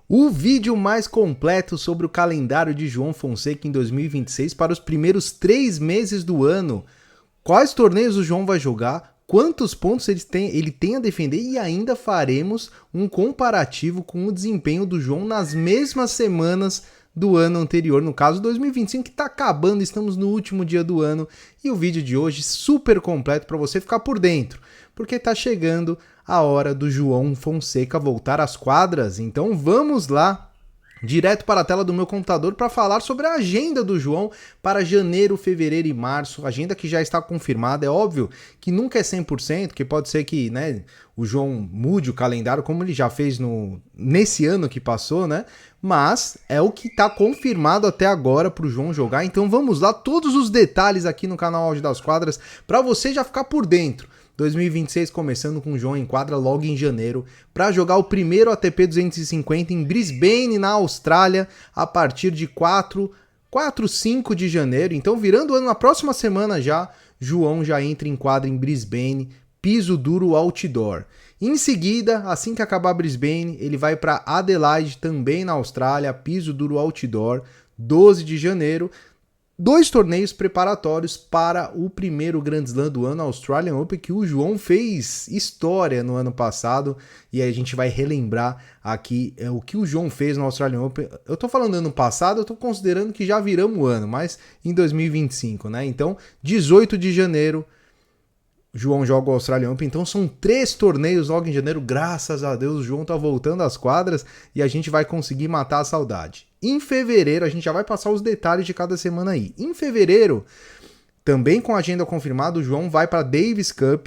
O vídeo mais completo sobre o calendário de João Fonseca em 2026 para os primeiros 3 meses do ano. Quais torneios o João vai jogar, quantos pontos ele tem a defender e ainda faremos um comparativo com o desempenho do João nas mesmas semanas do ano anterior, no caso 2025, que está acabando, estamos no último dia do ano, e o vídeo de hoje super completo para você ficar por dentro, porque está chegando a hora do João Fonseca voltar às quadras. Então vamos lá, direto para a tela do meu computador para falar sobre a agenda do João para janeiro, fevereiro e março, agenda que já está confirmada. É óbvio que nunca é 100%, que pode ser que, né, o João mude o calendário, como ele já fez nesse ano que passou, né? Mas é o que está confirmado até agora para o João jogar. Então vamos lá, todos os detalhes aqui no canal Auge das Quadras para você já ficar por dentro. 2026 começando com o João em quadra logo em janeiro para jogar o primeiro ATP 250 em Brisbane, na Austrália, a partir de 5 de janeiro. Então, virando o ano, na próxima semana já, João já entra em quadra em Brisbane, piso duro outdoor. Em seguida, assim que acabar Brisbane, ele vai para Adelaide, também na Austrália, piso duro outdoor, 12 de janeiro. 2 torneios preparatórios para o primeiro Grand Slam do ano, Australian Open, que o João fez história no ano passado, e aí a gente vai relembrar aqui o que o João fez no Australian Open. Eu tô falando ano passado, eu tô considerando que já viramos o ano, mas em 2025, né? Então, 18 de janeiro, João joga o Australian Open, então são 3 torneios logo em janeiro, graças a Deus o João tá voltando às quadras e a gente vai conseguir matar a saudade. Em fevereiro, a gente já vai passar os detalhes de cada semana aí. Em fevereiro, também com a agenda confirmada, o João vai para Davis Cup,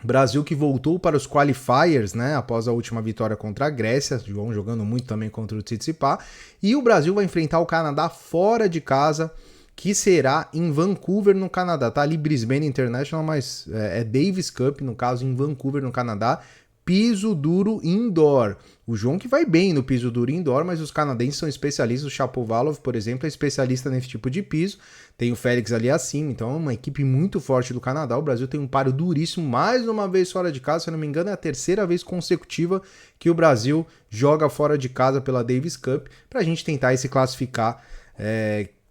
Brasil que voltou para os qualifiers, né, após a última vitória contra a Grécia, o João jogando muito também contra o Tsitsipas, e o Brasil vai enfrentar o Canadá fora de casa, que será em Vancouver, no Canadá. Tá ali Brisbane International, mas é Davis Cup, no caso, em Vancouver, no Canadá. Piso duro indoor. O João que vai bem no piso duro indoor, mas os canadenses são especialistas. O Shapovalov, por exemplo, é especialista nesse tipo de piso. Tem o Félix ali acima, então é uma equipe muito forte do Canadá. O Brasil tem um páreo duríssimo, mais uma vez fora de casa. Se eu não me engano, é a terceira vez consecutiva que o Brasil joga fora de casa pela Davis Cup, para a gente tentar se classificar.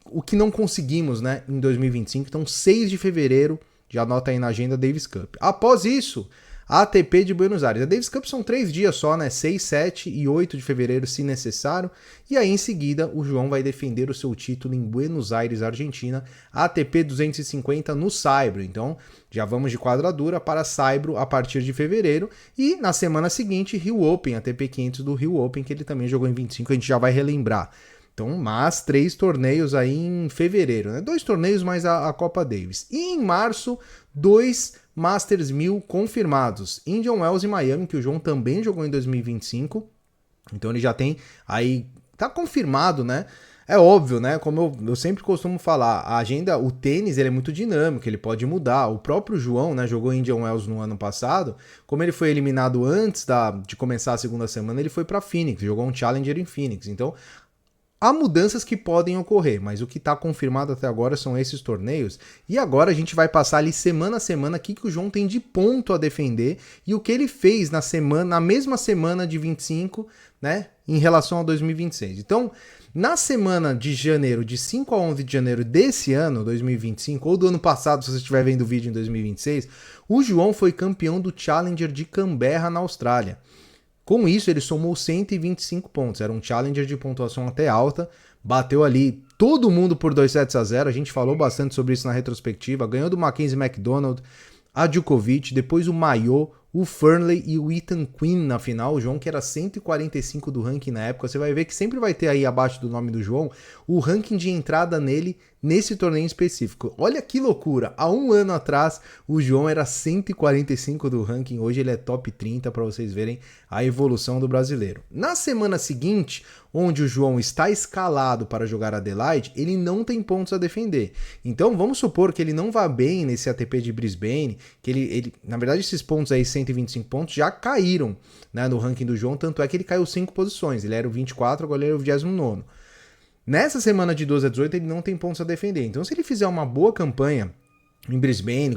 O que não conseguimos, né, em 2025. Então, 6 de fevereiro, já anota aí na agenda, Davis Cup. Após isso, a ATP de Buenos Aires. A Davis Cup são 3 dias só, né? 6, 7 e 8 de fevereiro, se necessário. E aí, em seguida, o João vai defender o seu título em Buenos Aires, Argentina. ATP 250 no Saibro. Então, já vamos de quadra dura para Saibro a partir de fevereiro. E na semana seguinte, Rio Open, ATP 500 do Rio Open, que ele também jogou em 25, a gente já vai relembrar. Então, mas 3 torneios aí em fevereiro, né? 2 torneios mais a Copa Davis. E em março, 2 Masters 1000 confirmados. Indian Wells e Miami, que o João também jogou em 2025. Então ele já tem aí, tá confirmado, né? É óbvio, né? Como eu sempre costumo falar, a agenda, o tênis, ele é muito dinâmico, ele pode mudar. O próprio João, né, jogou Indian Wells no ano passado. Como ele foi eliminado antes de começar a segunda semana, ele foi para Phoenix, jogou um Challenger em Phoenix. Então, há mudanças que podem ocorrer, mas o que está confirmado até agora são esses torneios. E agora a gente vai passar ali semana a semana o que o João tem de ponto a defender e o que ele fez na mesma semana de 25, né, em relação a 2026. Então, na semana de janeiro, de 5 a 11 de janeiro desse ano, 2025, ou do ano passado, se você estiver vendo o vídeo em 2026, o João foi campeão do Challenger de Canberra, na Austrália. Com isso, ele somou 125 pontos. Era um challenger de pontuação até alta. Bateu ali todo mundo por 2-0. A gente falou bastante sobre isso na retrospectiva. Ganhou do Mackenzie McDonald, a Djokovic, depois o Maillot, o Fernley e o Ethan Quinn na final. O João, que era 145 do ranking na época. Você vai ver que sempre vai ter aí abaixo do nome do João o ranking de entrada nele nesse torneio específico. Olha que loucura! Há um ano atrás o João era 145 do ranking. Hoje ele é top 30, para vocês verem a evolução do brasileiro. Na semana seguinte, onde o João está escalado para jogar Adelaide, ele não tem pontos a defender. Então vamos supor que ele não vá bem nesse ATP de Brisbane, que ele na verdade esses pontos aí, 125 pontos, já caíram, né, no ranking do João, tanto é que ele caiu 5 posições. Ele era o 24, agora ele é o 29º. Nessa semana de 12 a 18 ele não tem pontos a defender. Então, se ele fizer uma boa campanha em Brisbane,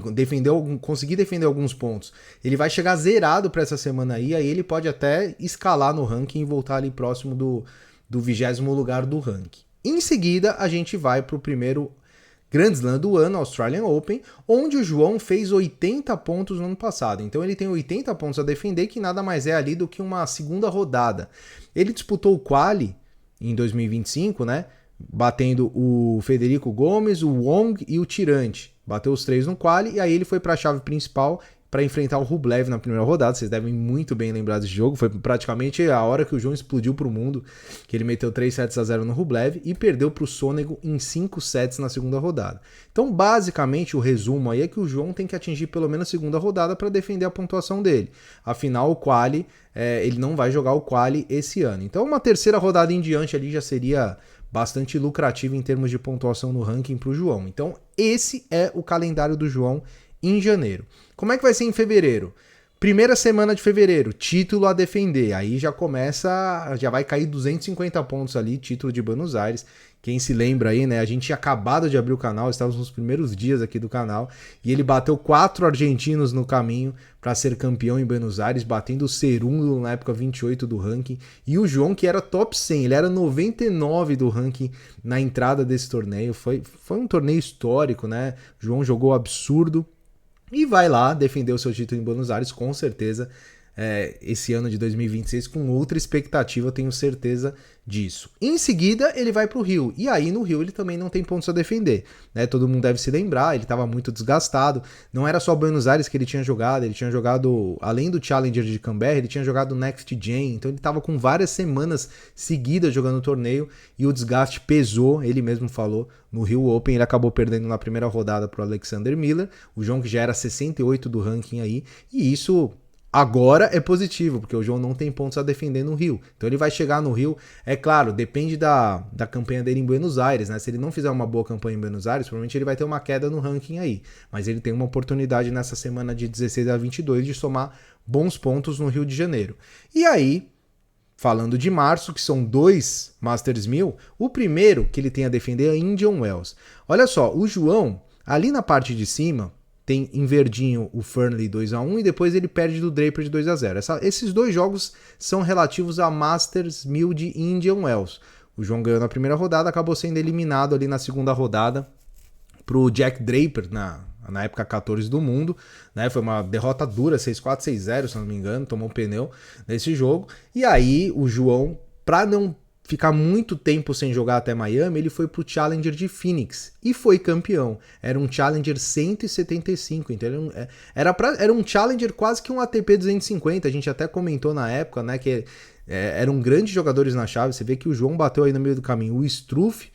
conseguir defender alguns pontos, ele vai chegar zerado para essa semana aí ele pode até escalar no ranking e voltar ali próximo do 20º lugar do ranking. Em seguida, a gente vai para o primeiro Grand Slam do ano, Australian Open, onde o João fez 80 pontos no ano passado. Então ele tem 80 pontos a defender, que nada mais é ali do que uma segunda rodada. Ele disputou o quali em 2025, né? Batendo o Federico Gomes, o Wong e o Tirante. Bateu os 3 no quali e aí ele foi para a chave principal para enfrentar o Rublev na primeira rodada. Vocês devem muito bem lembrar desse jogo. Foi praticamente a hora que o João explodiu para o mundo, que ele meteu 3-0 no Rublev e perdeu para o Sonego em 5 sets na segunda rodada. Então, basicamente, o resumo aí é que o João tem que atingir pelo menos a segunda rodada para defender a pontuação dele. Afinal, o quali, ele não vai jogar o quali esse ano. Então, uma terceira rodada em diante ali já seria bastante lucrativo em termos de pontuação no ranking para o João. Então, esse é o calendário do João em janeiro. Como é que vai ser em fevereiro? Primeira semana de fevereiro, título a defender. Aí já vai cair 250 pontos ali, título de Buenos Aires. Quem se lembra aí, né? A gente tinha acabado de abrir o canal, estávamos nos primeiros dias aqui do canal, e ele bateu 4 argentinos no caminho para ser campeão em Buenos Aires, batendo o Cerúndolo na época 28 do ranking. E o João, que era top 100, ele era 99 do ranking na entrada desse torneio. Foi um torneio histórico, né? O João jogou absurdo. E vai lá defender o seu título em Buenos Aires, com certeza, esse ano de 2026, com outra expectativa, eu tenho certeza disso. Em seguida, ele vai para o Rio, e aí no Rio ele também não tem pontos a defender, né? Todo mundo deve se lembrar, ele estava muito desgastado, não era só Buenos Aires que ele tinha jogado, além do Challenger de Canberra, ele tinha jogado o Next Gen, então ele estava com várias semanas seguidas jogando o torneio, e o desgaste pesou, ele mesmo falou, no Rio Open ele acabou perdendo na primeira rodada para o Alexander Miller, o João que já era 68 do ranking aí, e isso agora é positivo, porque o João não tem pontos a defender no Rio. Então ele vai chegar no Rio, é claro, depende da campanha dele em Buenos Aires, né? Se ele não fizer uma boa campanha em Buenos Aires, provavelmente ele vai ter uma queda no ranking aí. Mas ele tem uma oportunidade nessa semana de 16 a 22 de somar bons pontos no Rio de Janeiro. E aí, falando de março, que são 2 Masters 1000, o primeiro que ele tem a defender é Indian Wells. Olha só, o João, ali na parte de cima, tem em verdinho o Fernley 2-1 e depois ele perde do Draper de 2-0. Esses dois jogos são relativos a Masters 1000 de Indian Wells. O João ganhou na primeira rodada, acabou sendo eliminado ali na segunda rodada pro Jack Draper, na época 14 do mundo, né? Foi uma derrota dura, 6-4, 6-0, se não me engano, tomou um pneu nesse jogo. E aí o João, para não ficar muito tempo sem jogar até Miami, ele foi pro Challenger de Phoenix e foi campeão. Era um Challenger 175, então era um Challenger quase que um ATP 250, a gente até comentou na época, né, que eram grandes jogadores na chave. Você vê que o João bateu aí no meio do caminho o Struff,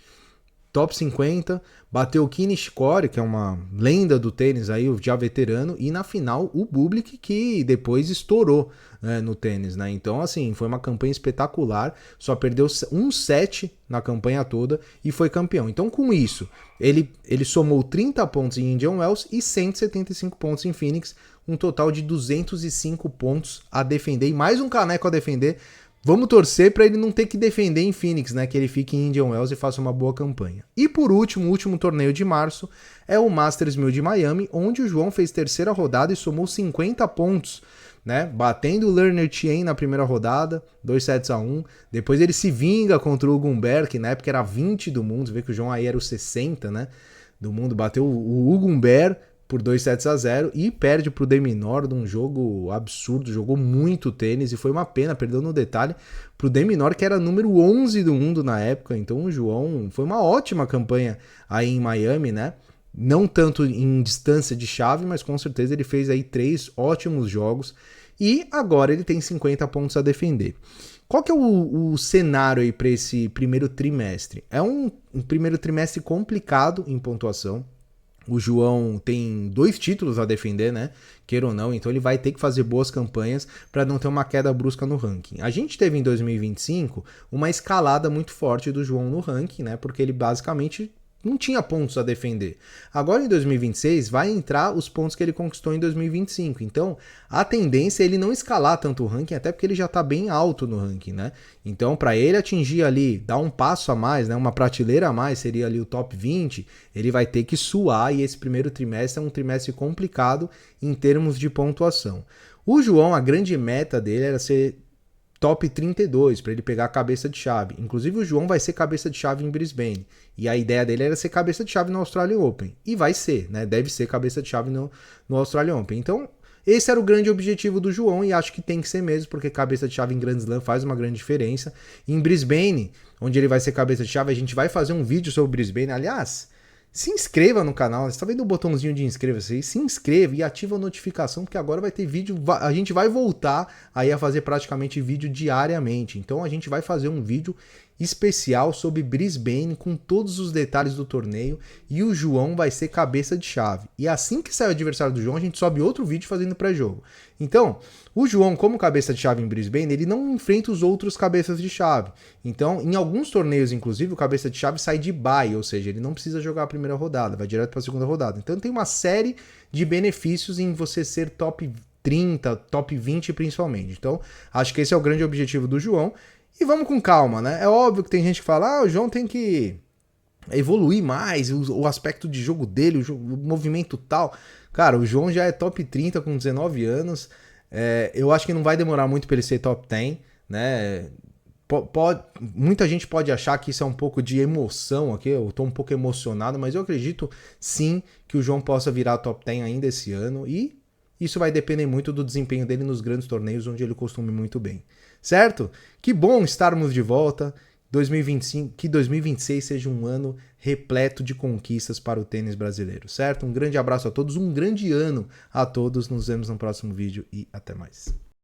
top 50, bateu o Kei Nishikori, que é uma lenda do tênis aí, já veterano, e na final o Bublik, que depois estourou, né, no tênis, né? Então, assim, foi uma campanha espetacular, só perdeu um set na campanha toda e foi campeão. Então, com isso, ele somou 30 pontos em Indian Wells e 175 pontos em Phoenix, um total de 205 pontos a defender e mais um caneco a defender. Vamos torcer para ele não ter que defender em Phoenix, né? Que ele fique em Indian Wells e faça uma boa campanha. E por último, o último torneio de março é o Masters 1000 de Miami, onde o João fez terceira rodada e somou 50 pontos, né? Batendo o Lerner Chien na primeira rodada, 2-1. Depois ele se vinga contra o Hugo Humbert, que na época era 20 do mundo. Você vê que o João aí era o 60, né? Do mundo. Bateu o Hugo Humbert por 2-0 e perde pro De Minaur num jogo absurdo, jogou muito tênis e foi uma pena, perdeu no detalhe pro De Minaur, que era número 11 do mundo na época. Então o João foi uma ótima campanha aí em Miami, né? Não tanto em distância de chave, mas com certeza ele fez aí 3 ótimos jogos e agora ele tem 50 pontos a defender. Qual que é o cenário aí para esse primeiro trimestre? É um primeiro trimestre complicado em pontuação. O João tem 2 títulos a defender, né? Queira ou não, então ele vai ter que fazer boas campanhas para não ter uma queda brusca no ranking. A gente teve em 2025 uma escalada muito forte do João no ranking, né? Porque ele basicamente não tinha pontos a defender. Agora em 2026 vai entrar os pontos que ele conquistou em 2025. Então a tendência é ele não escalar tanto o ranking, até porque ele já está bem alto no ranking, né? Então para ele atingir ali, dar um passo a mais, né, uma prateleira a mais, seria ali o top 20, ele vai ter que suar e esse primeiro trimestre é um trimestre complicado em termos de pontuação. O João, a grande meta dele era ser top 32, para ele pegar a cabeça de chave. Inclusive o João vai ser cabeça de chave em Brisbane. E a ideia dele era ser cabeça de chave no Australian Open. E vai ser, né? Deve ser cabeça de chave no Australian Open. Então, esse era o grande objetivo do João e acho que tem que ser mesmo, porque cabeça de chave em Grand Slam faz uma grande diferença. Em Brisbane, onde ele vai ser cabeça de chave, a gente vai fazer um vídeo sobre Brisbane. Aliás, se inscreva no canal, você está vendo o botãozinho de inscreva-se aí? Se inscreva e ativa a notificação, porque agora vai ter vídeo, a gente vai voltar aí a fazer praticamente vídeo diariamente. Então a gente vai fazer um vídeo especial sobre Brisbane com todos os detalhes do torneio e o João vai ser cabeça de chave. E assim que sair o adversário do João, a gente sobe outro vídeo fazendo pré-jogo. Então, o João, como cabeça de chave em Brisbane, ele não enfrenta os outros cabeças de chave. Então, em alguns torneios, inclusive, o cabeça de chave sai de bye, ou seja, ele não precisa jogar a primeira rodada, vai direto para a segunda rodada. Então, tem uma série de benefícios em você ser top 30, top 20 principalmente. Então, acho que esse é o grande objetivo do João. E vamos com calma, né? É óbvio que tem gente que fala, o João tem que evoluir mais, o aspecto de jogo dele, o movimento tal. Cara, o João já é top 30 com 19 anos. Eu acho que não vai demorar muito para ele ser top 10, né? Muita gente pode achar que isso é um pouco de emoção aqui, eu tô um pouco emocionado, mas eu acredito sim que o João possa virar top 10 ainda esse ano e isso vai depender muito do desempenho dele nos grandes torneios onde ele costuma ir muito bem, certo? Que bom estarmos de volta, 2025, que 2026 seja um ano repleto de conquistas para o tênis brasileiro, certo? Um grande abraço a todos, um grande ano a todos, nos vemos no próximo vídeo e até mais.